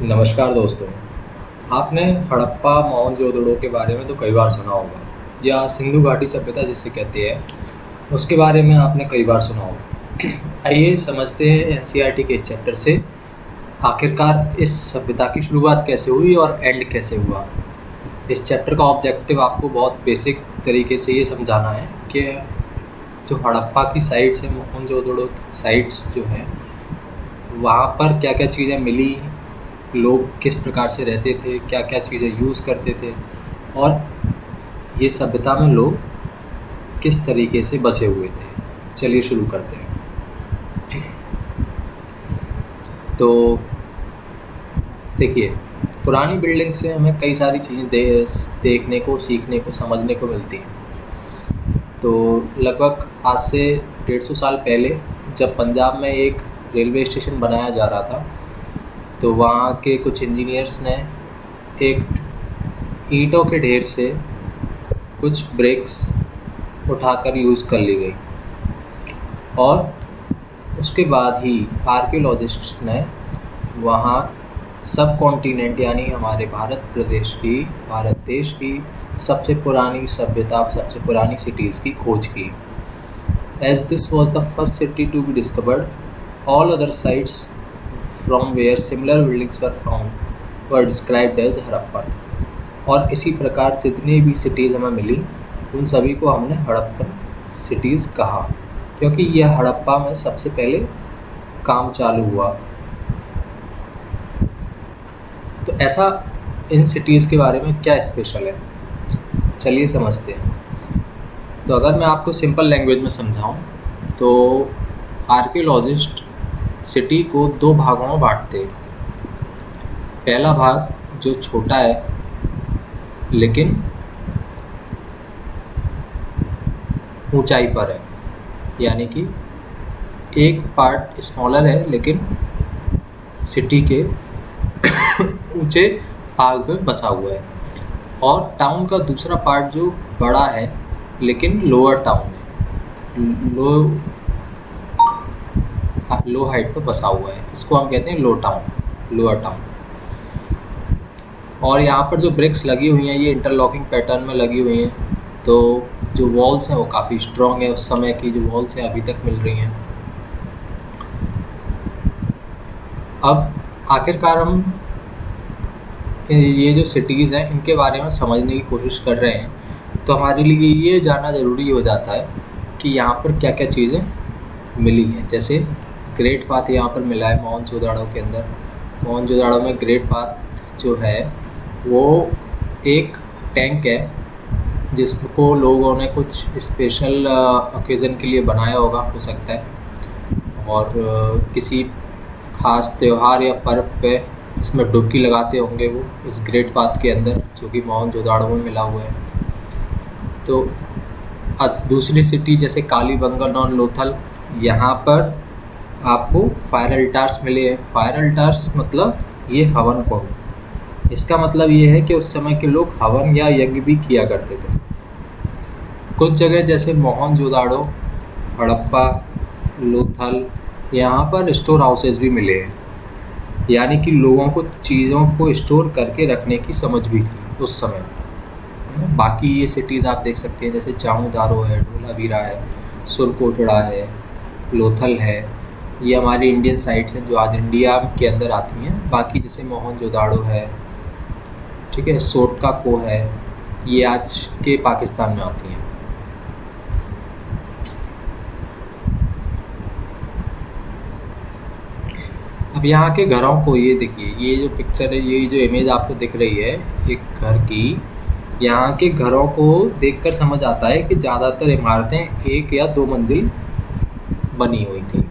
नमस्कार दोस्तों। आपने हड़प्पा मोहनजोदड़ो के बारे में तो कई बार सुना होगा, या सिंधु घाटी सभ्यता जिसे कहते हैं, उसके बारे में आपने कई बार सुना होगा। आइए समझते हैं एनसीईआरटी के इस चैप्टर से आखिरकार इस सभ्यता की शुरुआत कैसे हुई और एंड कैसे हुआ। इस चैप्टर का ऑब्जेक्टिव आपको बहुत बेसिक तरीके से ये समझाना है कि जो हड़प्पा की साइट्स हैं, मोहनजोदड़ो की साइट्स जो हैं, वहाँ पर क्या क्या चीज़ें मिली, लोग किस प्रकार से रहते थे, क्या क्या चीज़ें यूज़ करते थे, और ये सभ्यता में लोग किस तरीके से बसे हुए थे। चलिए शुरू करते हैं। तो देखिए, पुरानी बिल्डिंग से हमें कई सारी चीज़ें देखने को, सीखने को, समझने को मिलती हैं। तो लगभग आज से 150 साल पहले जब पंजाब में एक रेलवे स्टेशन बनाया जा रहा था, तो वहाँ के कुछ इंजीनियर्स ने एक ईंटों के ढेर से कुछ ब्रिक्स उठाकर यूज़ कर ली गई, और उसके बाद ही आर्कियोलॉजिस्ट्स ने वहाँ सब कॉन्टिनेंट यानी हमारे भारत देश की सबसे पुरानी सभ्यता, सबसे पुरानी सिटीज़ की खोज की। As this was the first city to be discovered, all other sites from where similar buildings were found were described as Harappan. और इसी प्रकार जितनी भी सिटीज़ हमें मिली, उन सभी को हमने हड़प्पन सिटीज़ कहा, क्योंकि यह हड़प्पा में सबसे पहले काम चालू हुआ। तो ऐसा इन सिटीज़ के बारे में क्या स्पेशल है, चलिए समझते हैं। तो अगर मैं आपको सिंपल लैंग्वेज में समझाऊं, तो आर्कियोलॉजिस्ट सिटी को दो भागों में बांटते हैं। पहला भाग जो छोटा है लेकिन ऊंचाई पर है, यानी कि एक पार्ट स्मॉलर है लेकिन सिटी के ऊंचे भाग में बसा हुआ है, और टाउन का दूसरा पार्ट जो बड़ा है लेकिन लोअर टाउन है, लो हाइट पर बसा हुआ है। इसको हम कहते हैं लोअर टाउन। और यहाँ पर जो ब्रिक्स लगी हुई हैं, ये इंटरलॉकिंग पैटर्न में लगी हुई हैं, तो जो वॉल्स हैं वो काफ़ी स्ट्रॉन्ग है। उस समय की जो वॉल्स हैं अभी तक मिल रही हैं। अब आखिरकार हम ये जो सिटीज़ हैं इनके बारे में समझने की कोशिश कर रहे हैं, तो हमारे लिए ये जानना ज़रूरी हो जाता है कि यहाँ पर क्या क्या चीज़ें मिली हैं। जैसे ग्रेट पाथ यहाँ पर मिला है मोहनजोदड़ो के अंदर। मोहनजोदड़ो में ग्रेट पाथ जो है वो एक टैंक है, जिसको लोगों ने कुछ स्पेशल ओकेज़न के लिए बनाया होगा, हो सकता है, और किसी ख़ास त्यौहार या पर्व पे इसमें डुबकी लगाते होंगे वो, इस ग्रेट पाथ के अंदर, जो कि मोहनजोदड़ो में मिला हुआ है। तो दूसरी सिटी जैसे कालीबंगन और लोथल, यहाँ पर आपको फायर अल्टार्स मिले हैं। फायर अल्टार्स मतलब ये हवन कुंड। इसका मतलब ये है कि उस समय के लोग हवन या यज्ञ भी किया करते थे। कुछ जगह जैसे मोहनजोदड़ो, हड़प्पा, लोथल, यहाँ पर स्टोर हाउसेस भी मिले हैं, यानी कि लोगों को चीज़ों को स्टोर करके रखने की समझ भी थी उस समय। बाकी ये सिटीज़ आप देख सकते हैं, जैसे चामुदारो है, ढोलावीरा है, सुरकोटड़ा है, लोथल है, ये हमारी इंडियन साइट्स हैं जो आज इंडिया के अंदर आती हैं। बाकी जैसे मोहनजोदड़ो है, ठीक है, सोटका को है, ये आज के पाकिस्तान में आती हैं। अब यहाँ के घरों को ये देखिए, ये जो पिक्चर है, ये जो इमेज आपको दिख रही है एक घर की, यहाँ के घरों को देखकर समझ आता है कि ज़्यादातर इमारतें एक या दो मंजिल बनी हुई थी।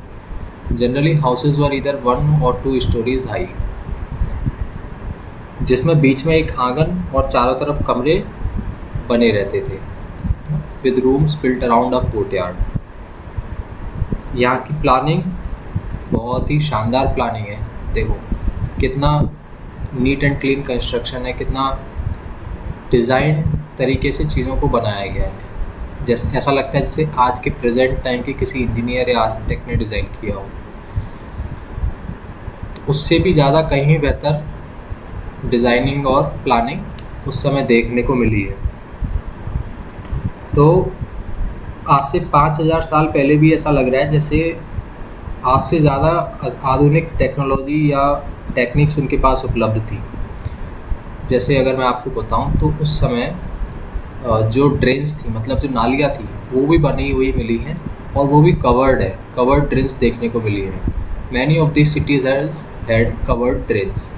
जनरली हाउसेज वर इधर 1 और 2 स्टोरीज हाई, जिसमें बीच में एक आंगन और चारों तरफ कमरे बने रहते थे, with rooms built around a courtyard. यहाँ की प्लानिंग बहुत ही शानदार प्लानिंग है। देखो कितना नीट एंड क्लीन कंस्ट्रक्शन है, कितना डिज़ाइन तरीके से चीज़ों को बनाया गया है। जैसे ऐसा लगता है जैसे आज के प्रेजेंट टाइम के किसी इंजीनियर या आर्किटेक्ट ने डिज़ाइन किया हो। उससे भी ज़्यादा कहीं बेहतर डिज़ाइनिंग और प्लानिंग उस समय देखने को मिली है। तो आज से 5000 साल पहले भी ऐसा लग रहा है जैसे आज से ज़्यादा आधुनिक टेक्नोलॉजी या टेक्निक्स उनके पास उपलब्ध थी। जैसे अगर मैं आपको बताऊं तो उस समय जो ड्रेन्स थी, मतलब जो नालियाँ थी, वो भी बनी हुई मिली हैं और वो भी कवर्ड है, कवर्ड ड्रेन्स देखने को मिली है। Many of this cities had covered drains.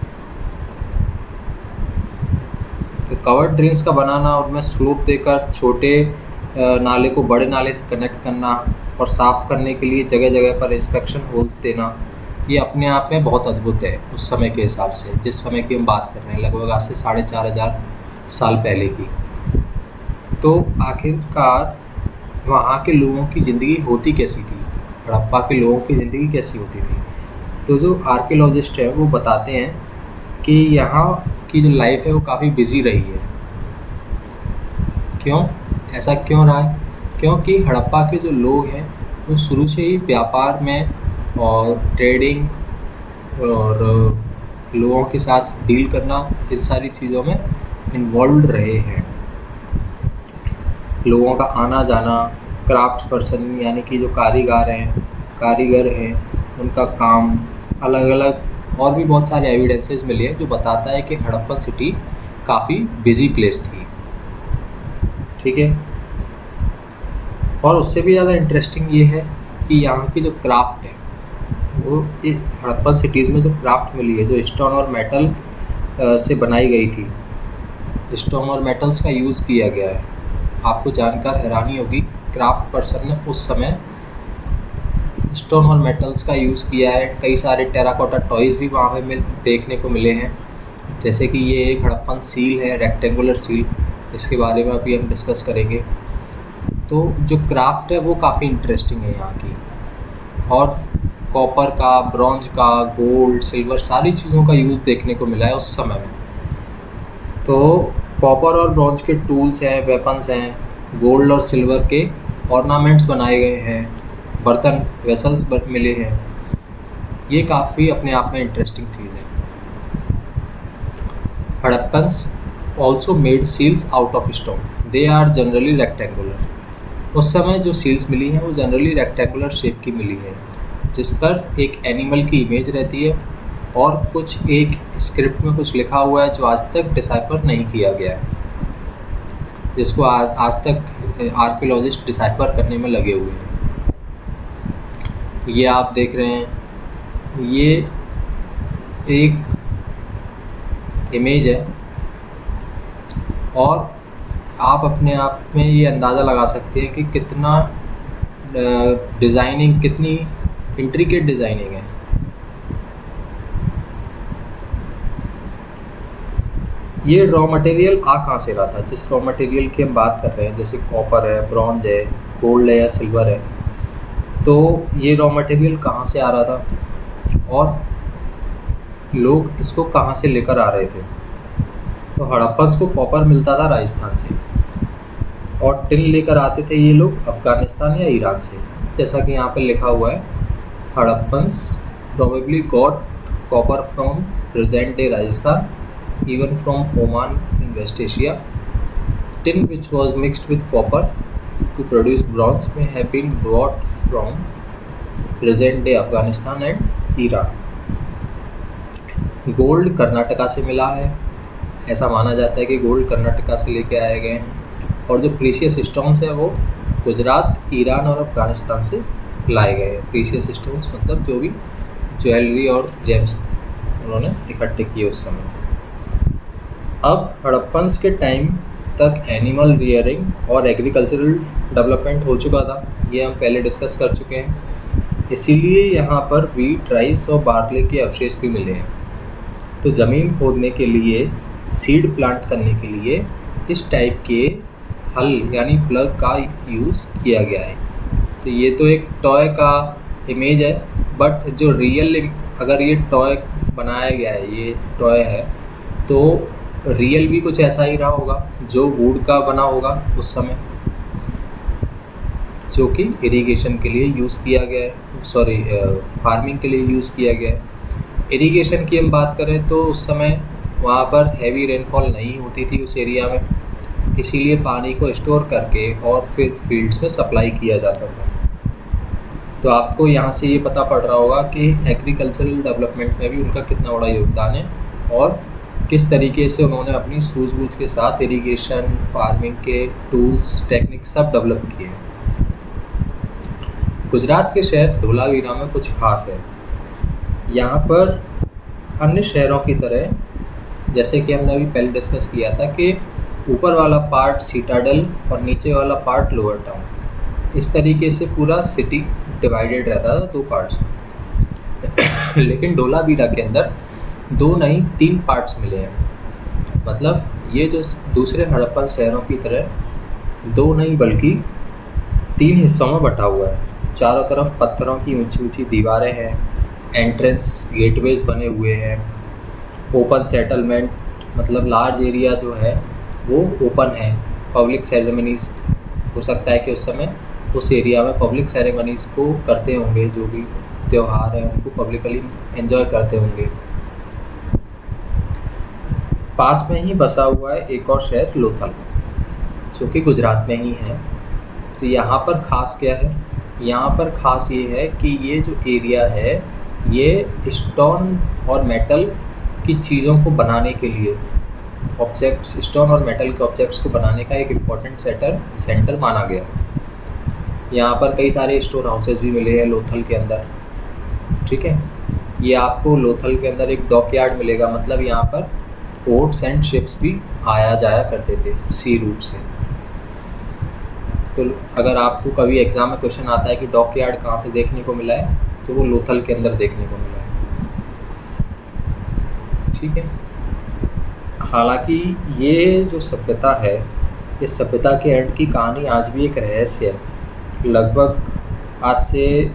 तो कवर्ड ड्रेन्स का बनाना, उनमें स्लोप देकर छोटे नाले को बड़े नाले से कनेक्ट करना और साफ़ करने के लिए जगह जगह पर इंस्पेक्शन होल्स देना, ये अपने आप में बहुत अद्भुत है उस समय के हिसाब से। जिस समय की हम बात कर रहे हैं, लगभग आज से 4500 साल पहले की। तो आखिरकार वहाँ के लोगों की ज़िंदगी होती कैसी थी, हड़प्पा के लोगों की ज़िंदगी कैसी होती थी? तो जो आर्कियोलॉजिस्ट है वो बताते हैं कि यहाँ की जो लाइफ है वो काफ़ी बिजी रही है। क्यों, ऐसा क्यों रहा है? क्योंकि हड़प्पा के जो लोग हैं वो शुरू से ही व्यापार में और ट्रेडिंग और लोगों के साथ डील करना, इन सारी चीज़ों में इन्वॉल्व रहे हैं। लोगों का आना जाना, क्राफ्ट पर्सन यानी कि जो कारीगर हैं, उनका काम, अलग अलग और भी बहुत सारे एविडेंसेस मिले हैं जो बताता है कि हड़प्पन सिटी काफ़ी बिजी प्लेस थी। ठीक है। और उससे भी ज़्यादा इंटरेस्टिंग ये है कि यहाँ की जो क्राफ्ट है वो हड़प्पन सिटीज़ में जो क्राफ्ट मिली है, जो स्टोन और मेटल से बनाई गई थी, स्टोन और मेटल्स का यूज़ किया गया है। आपको जानकर हैरानी होगी, क्राफ्ट पर्सन ने उस समय स्टोन और मेटल्स का यूज़ किया है। कई सारे टेराकोटा टॉयज़ भी वहाँ पे देखने को मिले हैं। जैसे कि ये एक हड़प्पन सील है, रेक्टेंगुलर सील, इसके बारे में अभी हम डिस्कस करेंगे। तो जो क्राफ्ट है वो काफ़ी इंटरेस्टिंग है यहाँ की। और कॉपर का, ब्रॉन्ज का, गोल्ड, सिल्वर, सारी चीज़ों का यूज़ देखने को मिला है उस समय में। तो कॉपर और ब्रॉन्ज के टूल्स हैं, वेपन्स हैं, गोल्ड और सिल्वर के ऑर्नामेंट्स बनाए गए हैं, बर्तन, वेसल्स मिले हैं। ये काफ़ी अपने आप में इंटरेस्टिंग चीज़ है। Harappans also made seals out of stone, they are generally rectangular. उस समय जो सील्स मिली हैं वो जनरली रेक्टेंगुलर शेप की मिली है, जिस पर एक एनिमल की इमेज रहती है और कुछ एक स्क्रिप्ट में कुछ लिखा हुआ है जो आज तक डिसाइफर नहीं किया गया है, जिसको आज तक आर्कियोलॉजिस्ट डिसाइफर करने में लगे हुए हैं। ये आप देख रहे हैं, ये एक इमेज है और आप अपने आप में ये अंदाज़ा लगा सकते हैं कि कितना डिज़ाइनिंग, कितनी इंट्रिकेट डिज़ाइनिंग है। ये रॉ मटेरियल आ कहाँ से रहा था? जिस रॉ मटेरियल की हम बात कर रहे हैं, जैसे कॉपर है, ब्रॉन्ज है, गोल्ड है या सिल्वर है, तो ये रॉ मटेरियल कहाँ से आ रहा था और लोग इसको कहाँ से लेकर आ रहे थे? तो हड़प्पन्स को कॉपर मिलता था राजस्थान से और टिन लेकर आते थे ये लोग अफ़गानिस्तान या ईरान से। जैसा कि यहाँ पर लिखा हुआ है, Harappans probably got copper from present day Rajasthan, even from Oman in West Asia. Tin which was mixed with copper to produce bronze may have been brought from present day Afghanistan and Iran. Gold Karnataka से मिला है, ऐसा माना जाता है कि gold Karnataka से लेके आए गए हैं। और जो प्रीशियस स्टोन्स है वो गुजरात, ईरान और अफ़गानिस्तान से लाए गए हैं। प्रीशियस स्टोन्स मतलब जो भी ज्वेलरी और जेम्स उन्होंने इकट्ठे किए उस समय। अब हड़प्पन्स के टाइम तक एनिमल रियरिंग और एग्रीकल्चरल डेवलपमेंट हो चुका था, ये हम पहले डिस्कस कर चुके हैं। इसीलिए यहाँ पर व्हीट, राइस और बार्ले के अवशेष भी मिले हैं। तो ज़मीन खोदने के लिए, सीड प्लांट करने के लिए इस टाइप के हल यानी प्लग का यूज़ किया गया है। तो ये तो एक टॉय का इमेज है, बट जो रियल, अगर ये टॉय बनाया गया है, ये टॉय है, तो रियल भी कुछ ऐसा ही रहा होगा जो वुड का बना होगा उस समय, जो कि इरिगेशन के लिए यूज़ किया गया है, फार्मिंग के लिए यूज़ किया गया है। इरिगेशन की हम बात करें तो उस समय वहाँ पर हैवी रेनफॉल नहीं होती थी उस एरिया में, इसीलिए पानी को स्टोर करके और फिर फील्ड्स में सप्लाई किया जाता था। तो आपको यहाँ से ये पता पड़ रहा होगा कि एग्रीकल्चरल डेवलपमेंट में भी उनका कितना बड़ा योगदान है और किस तरीके से उन्होंने अपनी सूझबूझ के साथ इरिगेशन, फार्मिंग के टूल्स, टेक्निक सब डेवलप किए। गुजरात के शहर धोलावीरा में कुछ खास है। यहाँ पर अन्य शहरों की तरह, जैसे कि हमने अभी पहले डिस्कस किया था कि ऊपर वाला पार्ट सिटाडेल और नीचे वाला पार्ट लोअर टाउन, इस तरीके से पूरा सिटी डिवाइडेड रहता था 2 पार्ट्स में। लेकिन धोलावीरा के अंदर 2 नहीं 3 पार्ट्स मिले हैं। मतलब ये जो दूसरे हड़प्पन शहरों की तरह 2 नहीं बल्कि 3 हिस्सों में बटा हुआ है। चारों तरफ पत्थरों की ऊंची ऊंची दीवारें हैं, एंट्रेंस गेटवेज बने हुए हैं, ओपन सेटलमेंट, मतलब लार्ज एरिया जो है वो ओपन है। पब्लिक सेरेमनीज हो सकता है कि उस समय उस एरिया में पब्लिक सेरेमनीज को करते होंगे, जो भी त्यौहार हैं उनको पब्लिकली एंजॉय करते होंगे। पास में ही बसा हुआ है एक और शहर लोथल, जो कि गुजरात में ही है। तो यहाँ पर ख़ास क्या है? यहाँ पर ख़ास ये है कि ये जो एरिया है ये स्टोन और मेटल की चीज़ों को बनाने के लिए, ऑब्जेक्ट्स, स्टोन और मेटल के ऑब्जेक्ट्स को बनाने का एक इम्पॉर्टेंट सेंटर माना गया। यहाँ पर कई सारे स्टोर हाउसेस भी मिले हैं लोथल के अंदर। ठीक है, ये आपको लोथल के अंदर एक डॉकयार्ड मिलेगा, मतलब यहाँ पर बोट्स एंड शिप्स भी आया जाया करते थे सी रूट से। तो अगर आपको कभी एग्ज़ाम में क्वेश्चन आता है कि डॉकयार्ड कहाँ पे देखने को मिला है, तो वो लोथल के अंदर देखने को मिला है। ठीक है, हालांकि ये जो सभ्यता है, इस सभ्यता के एंड की कहानी आज भी एक रहस्य है। लगभग आज से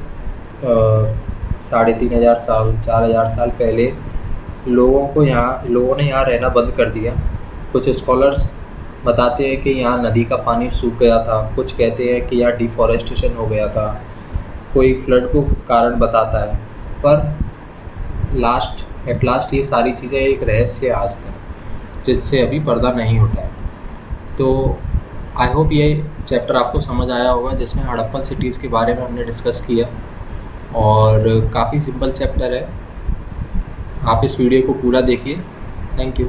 3500 साल, 4000 साल पहले लोगों ने यहाँ रहना बंद कर दिया। कुछ स्कॉलर्स बताते हैं कि यहाँ नदी का पानी सूख गया था, कुछ कहते हैं कि यहाँ डिफॉरेस्टेशन हो गया था, कोई फ्लड को कारण बताता है, पर एट लास्ट ये सारी चीज़ें एक रहस्य आज तक, जिससे अभी पर्दा नहीं उठा है। तो आई होप ये चैप्टर आपको समझ आया होगा, जिसमें हड़प्पन सिटीज़ के बारे में हमने डिस्कस किया और काफ़ी सिंपल चैप्टर है। आप इस वीडियो को पूरा देखिए। Thank you.